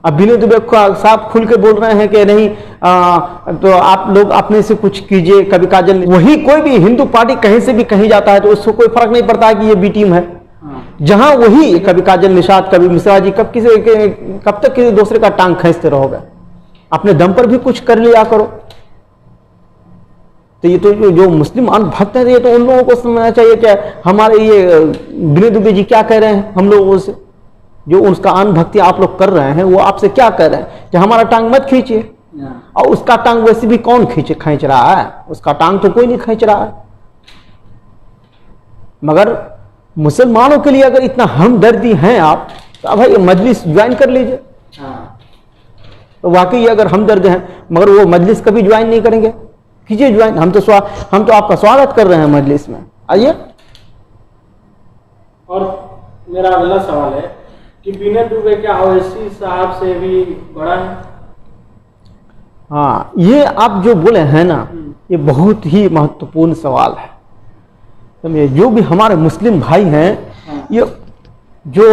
अब विनय दुबे साहब खुल के बोल रहे हैं कि नहीं तो आप लोग अपने से कुछ कीजिए। कभी काजल, वही कोई भी हिंदू पार्टी कहीं से भी कहीं जाता है तो उसको कोई फर्क नहीं पड़ता है कि ये बी टीम है। जहां वही कभी काजल निषाद, कभी मिश्रा जी, कब तक किसी दूसरे का टांग खींचते रहोगे? अपने दम पर भी कुछ कर लिया करो। तो ये तो जो मुस्लिम भक्त हैं, ये तो उन लोगों को समझना चाहिए कि हमारे ये विनय दुबे जी क्या कह रहे हैं हम लोगों से, जो उसका अनुभक्ति आप लोग कर रहे हैं, वो आपसे क्या कह रहे हैं कि हमारा टांग मत खींचिए। और उसका टांग वैसे भी कौन खींच रहा है? उसका टांग तो कोई नहीं खींच रहा है। मगर मुसलमानों के लिए अगर इतना हमदर्दी हैं आप, तो भाई मजलिस ज्वाइन कर लीजिए। तो वाकई अगर हमदर्द हैं, मगर वो मजलिस कभी ज्वाइन नहीं करेंगे। कीजिए ज्वाइन, हम तो आपका स्वागत कर रहे हैं मजलिस में, आइए। और मेरा अगला सवाल है कि विनय दुबे क्या ओवैसी साहब से भी बड़ा है? हाँ, ये आप जो बोले हैं ना, ये बहुत ही महत्वपूर्ण सवाल है। समझिए, जो भी हमारे मुस्लिम भाई हैं, ये जो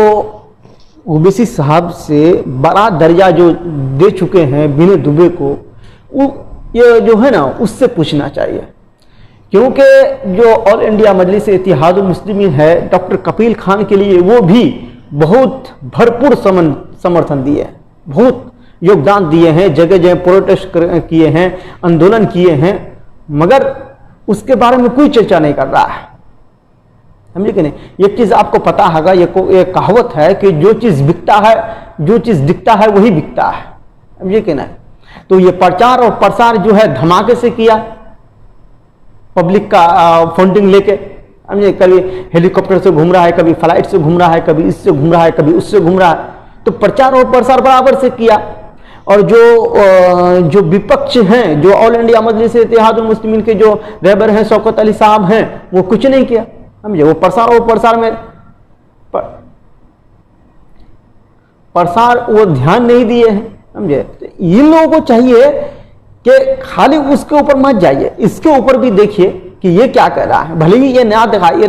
ओवैसी साहब से बड़ा दर्जा जो दे चुके हैं विनय दुबे को, वो ये जो है ना, उससे पूछना चाहिए। क्योंकि जो ऑल इंडिया मजलिस इत्तेहादुल मुस्लिमीन है, डॉक्टर कपिल खान के लिए वो भी बहुत भरपूर समर्थन दिए, बहुत योगदान दिए हैं, जगह जगह प्रोटेस्ट किए हैं, आंदोलन किए हैं, मगर उसके बारे में कोई चर्चा नहीं कर रहा है। समझे कि नहीं? एक चीज आपको पता होगा, ये कहावत है कि जो चीज बिकता है, जो चीज दिखता है वही बिकता है। समझे कि नहीं? तो ये प्रचार और प्रसार जो है धमाके से किया, पब्लिक का फंडिंग लेके। समझे, कभी हेलीकॉप्टर से घूम रहा है, कभी फ्लाइट से घूम रहा है, कभी इससे घूम रहा है, कभी उससे घूम रहा है। तो प्रचार और प्रसार बराबर से किया। और जो विपक्ष हैं, जो ऑल इंडिया मजलिस इत्तेहादुल मुस्लिमीन के जो रहबर हैं शौकत अली साहब हैं, वो कुछ नहीं किया। समझे, वो प्रसार और प्रसार में वो ध्यान नहीं दिए हैं। समझे, तो इन लोगों को चाहिए कि खाली उसके ऊपर मत जाइए, इसके ऊपर भी देखिए कि ये क्या कह रहा है। भले ही ये नया दिखाए, ये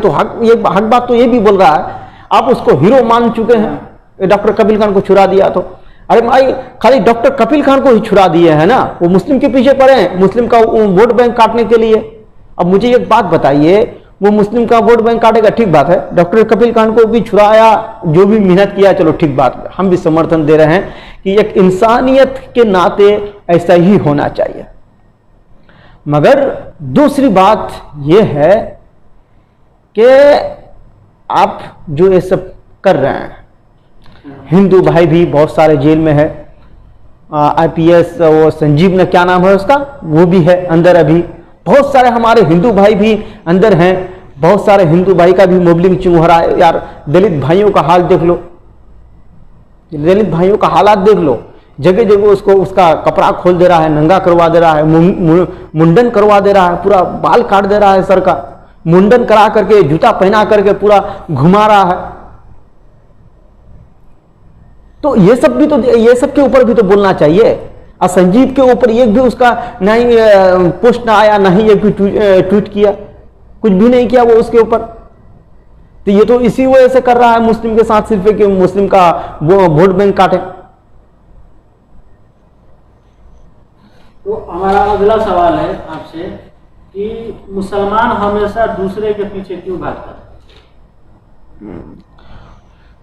हक बात तो ये भी बोल रहा है। आप उसको हीरो मान चुके हैं। डॉक्टर कपिल खान को छुड़ा दिया, तो अरे भाई खाली डॉक्टर कपिल खान को ही छुड़ा दिए है ना, वो मुस्लिम के पीछे पड़े हैं, मुस्लिम का वोट बैंक काटने के लिए। अब मुझे एक बात बताइए, वो मुस्लिम का वोट बैंक काटेगा, ठीक बात है। डॉक्टर कपिल खान को भी छुड़ाया, जो भी मेहनत किया, चलो ठीक बात, हम भी समर्थन दे रहे हैं कि एक इंसानियत के नाते ऐसा ही होना चाहिए। मगर दूसरी बात यह है कि आप जो ये सब कर रहे हैं, हिंदू भाई भी बहुत सारे जेल में है। IPS वो संजीव ने, क्या नाम है उसका, वो भी है अंदर अभी। बहुत सारे हमारे हिंदू भाई भी अंदर हैं। बहुत सारे हिंदू भाई का भी मोबलिंग क्यों हो रहा है यार? दलित भाइयों का हाल देख लो, दलित भाइयों का हालात देख लो। जगह जगह उसको उसका कपड़ा खोल दे रहा है, नंगा करवा दे रहा है, मुंडन करवा दे रहा है, पूरा बाल काट दे रहा है सर का, मुंडन करा करके जूता पहना करके पूरा घुमा रहा है। तो ये सब भी तो, ये सब के ऊपर भी तो बोलना चाहिए। और संजीव के ऊपर एक भी उसका नहीं पोस्ट ना आया, नहीं एक भी ट्वीट किया, कुछ भी नहीं किया वो उसके ऊपर। तो ये तो इसी वजह से कर रहा है मुस्लिम के साथ, सिर्फ कि मुस्लिम का वोट बैंक काटे। तो हमारा अगला सवाल है आपसे कि मुसलमान हमेशा दूसरे के पीछे क्यों भागता है?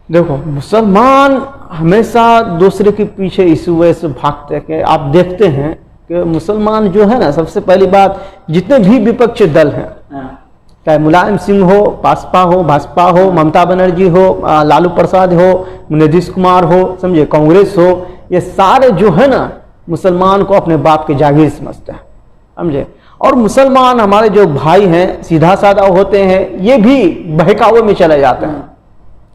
देखो, मुसलमान हमेशा दूसरे के पीछे इस वजह से भागते हैं कि आप देखते हैं कि मुसलमान जो है ना, सबसे पहली बात, जितने भी विपक्षी दल हैं, चाहे मुलायम सिंह हो, भाजपा हो, ममता बनर्जी हो, लालू प्रसाद हो, नीतीश कुमार हो, समझे, कांग्रेस हो, ये सारे जो है ना मुसलमान को अपने बाप के जागीर समझते हैं। समझे, और मुसलमान हमारे जो भाई हैं सीधा साधा होते हैं, ये भी बहकावे में चले जाते हैं।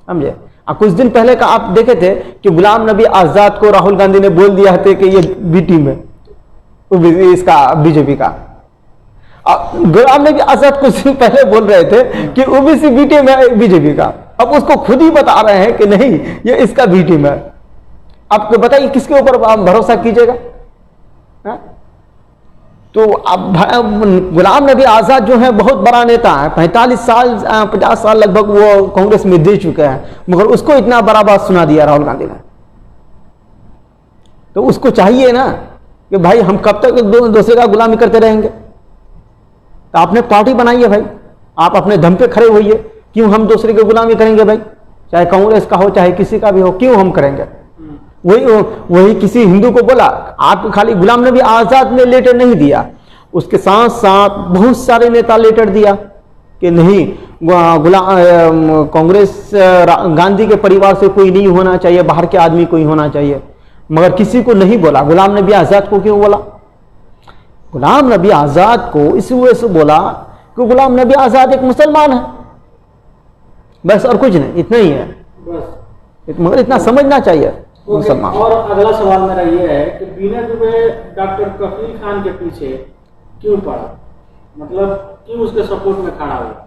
समझे, कुछ दिन पहले का आप देखे थे कि गुलाम नबी आजाद को राहुल गांधी ने बोल दिया था कि ये बी टीम है, इसका बीजेपी का। गुलाम नबी आजाद कुछ दिन पहले बोल रहे थे कि ओबीसी बी टीम है बीजेपी का, अब उसको खुद ही बता रहे हैं कि नहीं ये इसका बी टीम है। आपको बताइए किसके ऊपर आप भरोसा कीजिएगा? तो अब गुलाम नबी आजाद जो है बहुत बड़ा नेता है, 45 साल 50 साल लगभग वो कांग्रेस में दे चुके हैं, मगर उसको इतना बड़ा बात सुना दिया राहुल गांधी ने। तो उसको चाहिए ना कि भाई हम कब तक दूसरे का गुलामी करते रहेंगे। तो आपने पार्टी बनाई है भाई, आप अपने दम पे खड़े होइए, क्यों हम दूसरे की गुलामी करेंगे भाई, चाहे कांग्रेस का हो चाहे किसी का भी हो, क्यों हम करेंगे। वही किसी हिंदू को बोला, आप खाली गुलाम नबी आजाद ने लेटर नहीं दिया, उसके साथ साथ बहुत सारे नेता लेटर दिया कि नहीं, कांग्रेस गांधी के परिवार से कोई नहीं होना चाहिए, बाहर के आदमी कोई होना चाहिए, मगर किसी को नहीं बोला। गुलाम नबी आजाद को क्यों बोला? गुलाम नबी आजाद को इस वजह से बोला कि गुलाम नबी आजाद एक मुसलमान है, बस, और कुछ नहीं, इतना ही है बस। मगर इतना समझना चाहिए मुसलमान। और अगला सवाल मेरा ये है कि बीना दुबे डॉक्टर कफील खान के पीछे क्यों पड़ा, मतलब क्यों उसके सपोर्ट में खड़ा हुआ?